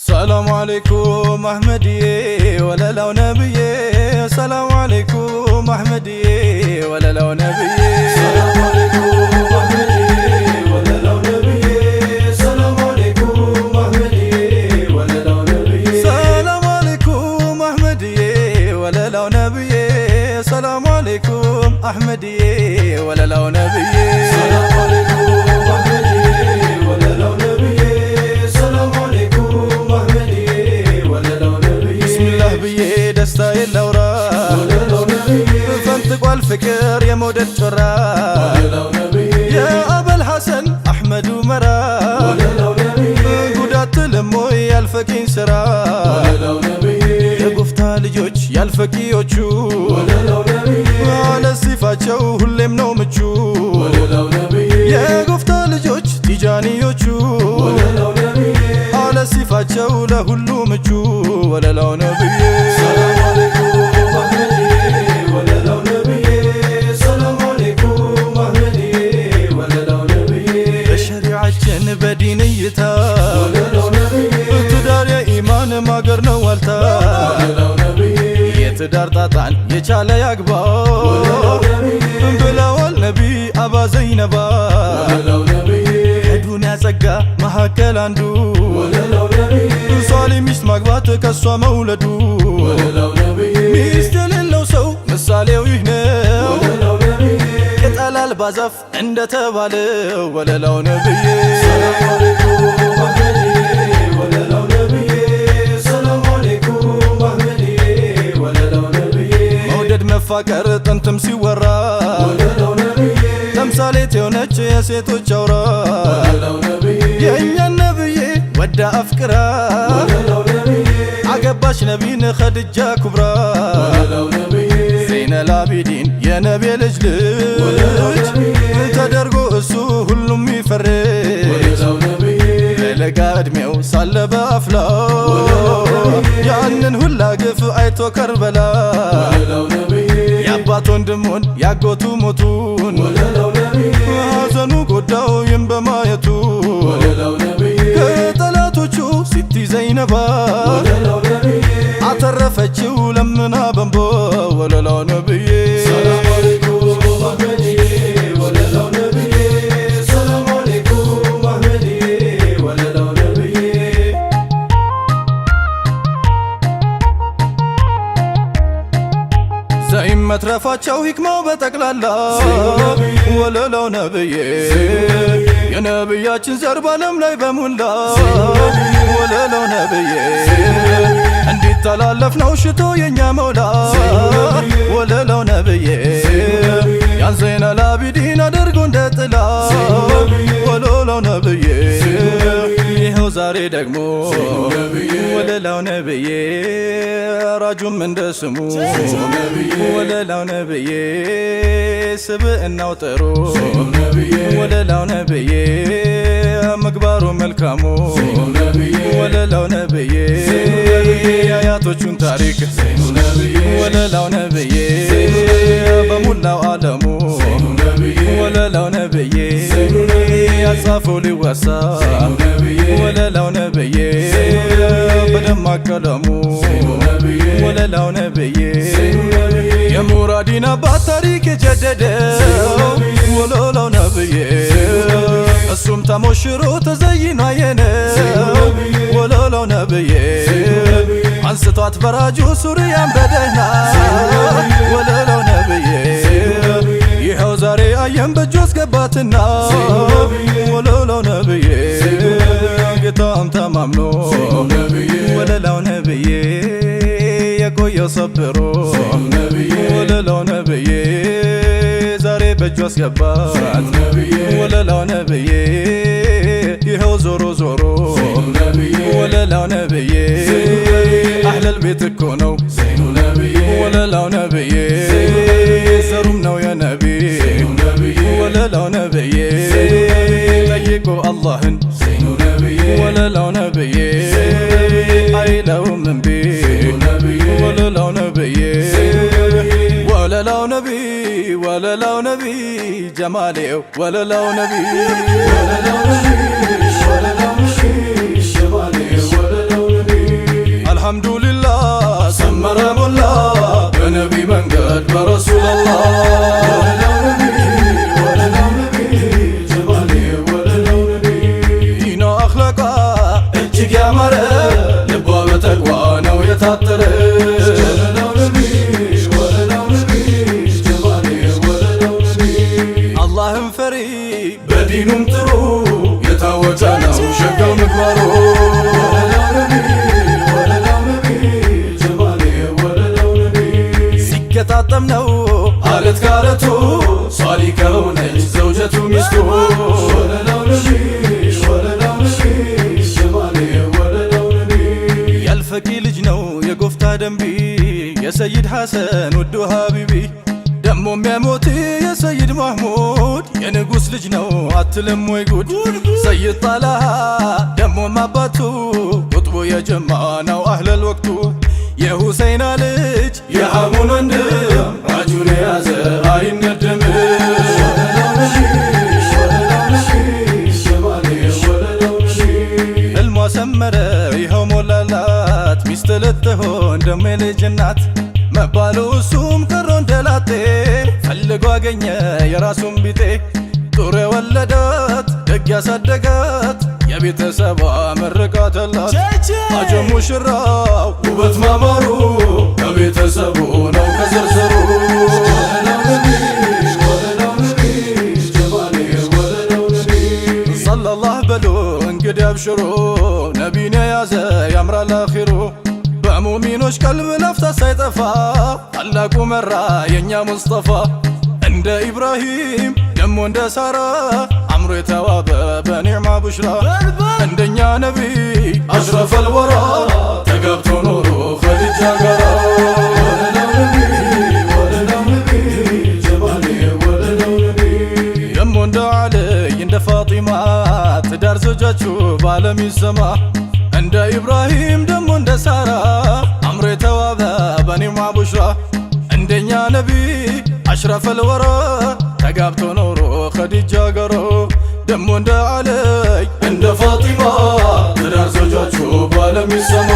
ሰላም አለይኩም አህመድዬ ወለላው ነብዬ ሰላም አለይኩም አህመድዬ ወለላው ነብዬ ሰላም አለይኩም አህመድዬ ወለላው ነብዬ ሰላም አለይኩም አህመድዬ ወለላው ነብዬ ሰላም አለይኩም አህመድዬ ወለላው ነብዬ ሰላም አለይኩም አህመድዬ ወለላው ነብዬ ሰላም አለይኩም አህመድዬ ወለላው ነብዬ ሰላም አለይኩም አህመድዬ ወለላው ነብዬ ቢስሚላህ ብዬ ደስታ የለውራ ወለላው ነብዬ ፈንጥቋል ፍቅር የመውደድ ጮራ ወለላው ነብዬ የአበል ሐሰን አህመዱ መራ ወለላው ነብዬ ጉዳት ለሞ ያልፈቂን ስራ ወለላው ነብዬ የጉፍታ ልጆች ያልፈቂዮቹ ወለላው ነብዬ አለ ሲፋቸው ሁሌም ነው ምቹ ወለላው ነብዬ የጉፍታ ልጆች ቲጃኒዮቹ ወለላው ነብዬ አለ ሲፋቸው ለሁሉ ምቹ ወለላው ነብዬ ሰላም አለይኩም አህመድዬ ወለላው ነብዬ ሰላም አለይኩም አህመድዬ ወለላው ነብዬ በሸሪዓችን በዲን እይታ ወለላው ነብዬ ትዳር የኢማን ማገር ነው ዋልታ ወለላው ነብዬ የትዳር ጣጣን የቻለ ያግባ ብለዋል ነቢ አባ ዘይነባ ወለላው ነብዬ ዱንያ ጸጋ መካከል አንዱ ወለላው ነብዬ ሷሊ ሚስት ማግባት ከሷ መውለዱ ወለላው ነብዬ ሚስት የሌለው ሰው ምሳሌው ይህ ነው ወለላው ነብዬ ቅጠል አልባ ዛፍ እንደተባለው ወለላው ነብዬ ሰላም አለይኩም አህመድዬ ወለላው ነብዬ ሰላም አለይኩም አህመድዬ ወለላው ነብዬ መውደድ መፋቀር ጥንትም ሲወራ ወለላው ነብዬ ተምሳሌት የሆነች የሴቶች አውራ ወለላው ነብዬ የእኛን ነብዬ ወዳ አፍቅራ ወለላው ነብዬ አገባች ነቢን ኸድጃ ኩብራ ወለላው ነብዬ ዘይነል አቢዲን የነቢ ልጅ ልጅ ተደርጎ እሱ ሁሉም ይፈርጅ ወለላው ነብዬ በለጋ ዕድሜው ሳለ በአፍላ ያንን ሁላ ግፍ አይቶ ከርበላ ወለላው ነብዬ የአባት ወንድሙን ያጎቱ ሞቱን ወለላው ነብዬ ሐዘኑ ጎዳው ይም በማየቱ ወለላው ነብዬ ከጠላቶቹ ሲቲ ዘይነባ ወለላው ነብዬ አተረፈችው ለምና በንቦ ወለላው ነብዬ ሰላም አለይኩም አህመድዬ ወለላው ነብዬ ሰላም አለይኩም አህመድዬ ወለላው ነብዬ ዘይም መትረፋቸው ሂክማው በጠቅላላ ወለላው ነብዬ የነብያችን ዘር ባለም ላይ በሙላ ወለላው ነብዬ እንዲተላለፍ ነው ሽቶ የኛ መውላ ወለላው ነብዬ ያን ዘይነል አቢዲን አድርጎ እንደ ጥላ ወለላው ነብዬ ይኸው ዛሬ ደግሞ ወለላው ነብዬ ራጁም እንደ ስሙ ወለላው ነብዬ ስብዕናው ጥሩ ወለላው ነብዬ ምግባሩ መልካሙ ወለላው ነብዬ የአያቶቹን ታሪክ ወለላው ነብዬ በሙላው ዓለሙ ወለላው ነብዬ ያጻፈው ሊወሳ ወለላው ነብዬ በደማቅ ቀለሙ ወለላው ነብዬ የሙራዲን አባት ታሪክ የጀደደው ወለላው ነብዬ እሱም ተሞሽሮ ተዘይኖ አየነው ወለላው ነብዬ አንስቷት በራጁ ሱሪያን በደህና ወለላው ነብዬ ይኸው ዛሬ አየን በእጁ አስገባትና ወለላው ነብዬ ጌታም ተማምኖ ወለላው ነብዬ የቆየው ሰብሮ ወለላው ነብዬ ዛሬ በእጁ አስገባት ወለላው ነብዬ ይኸው ዞሮ ዞሮ ወለላው ነብዬ አህለል ቤት እኮ ነው ወለላው ነብዬ ዘሩም ነው የነቢ ወለላው ነብዬ ጠይቆ አላህን ወለላው ነብዬ አይለውም እምቢ ወለላው ነብዬ ወለላው ነቢ ወለላው ነቢ ጀማሌው ወለላው ነቢ ወለላው ነቢ ጀማሌው ወለላው አልሐምዱሊላህ ሰመረ ሞላ በነቢ መንገድ በረሱላላህ ዲኗ አኽላቋ እጅግ ያማረ ልቧ በተቅዋ ነው የታጠረ አላህን ፈሪ በዲኑም ጥሩ የታወቀ ነው ሸጋው ምግባሩ ሲገጣጠም ነው አለት ካለቱ ሷሊ ከሆነች ዘውጀቱ ሚስቱ ያልፈቂ ልጅ ነው የጎፍታ ደንቢ የሰይድ ሐሰን ውዱ ሀቢቢ ደሞ የሚያሞት የሰይድ ማህሙድ የንጉሥ ልጅ ነው አትልም ወይ ጉድ ሰይድ ጣላሃ ደሞ ማባቱ ቁጥቡ የጀማ ነው አህለል ወቅቱ የሁሰይና ልጅ የሐሙን ወንድም ራጁን የያዘ አይነድም ሕልሟ ሰመረ ይኸው ሞላላት ሚስት ልትሆን ደሞ የልጅ እናት መባሉ እሱም ቀሮ እንደላጤ ፈልጎ አገኘ የራሱን ቢጤ ጡር የወለዳት ደግ ያሳደጋት የቤተሰቧ ምርቃት አላት አጀብ ሙሽራው ውበት ማማሩ ከቤተሰቡ ነው ከዘርዘሩ ሰለላህ በሉ እንግዲህ አብሽሩ ነቢን የያዘ ያምራል አኺሩ በሙሚኖች ቀልብ ለፍታ ሳይጠፋ ታላቁ መራ የኛ ሙስጠፋ እንደ ኢብራሂም ደሞ እንደ ሳራ አምሮ የተዋበ በኒዕማ ቡሽራ እንደኛ ነቢይ አሽረፈል ወራ ተጋብቶ ኖሮ ኸዲጃ ጋራ ደሞ እንደ ዓልይ እንደ ፋጢማ ትዳር ዘውጃችሁ በዓለም ይሰማ እንደ ኢብራሂም ደሞ እንደ ሳራ አምሮ የተዋበ በኒዕማ ቡሽራ እንደኛ ነቢይ አሽረፈል ወራ ተጋብቶ ኖሮ ኸዲጃ ጋራ ደሞ እንደ ዓልይ እንደ ፋጢማ ትዳር ዘውጃችሁ በዓለም ይሰማ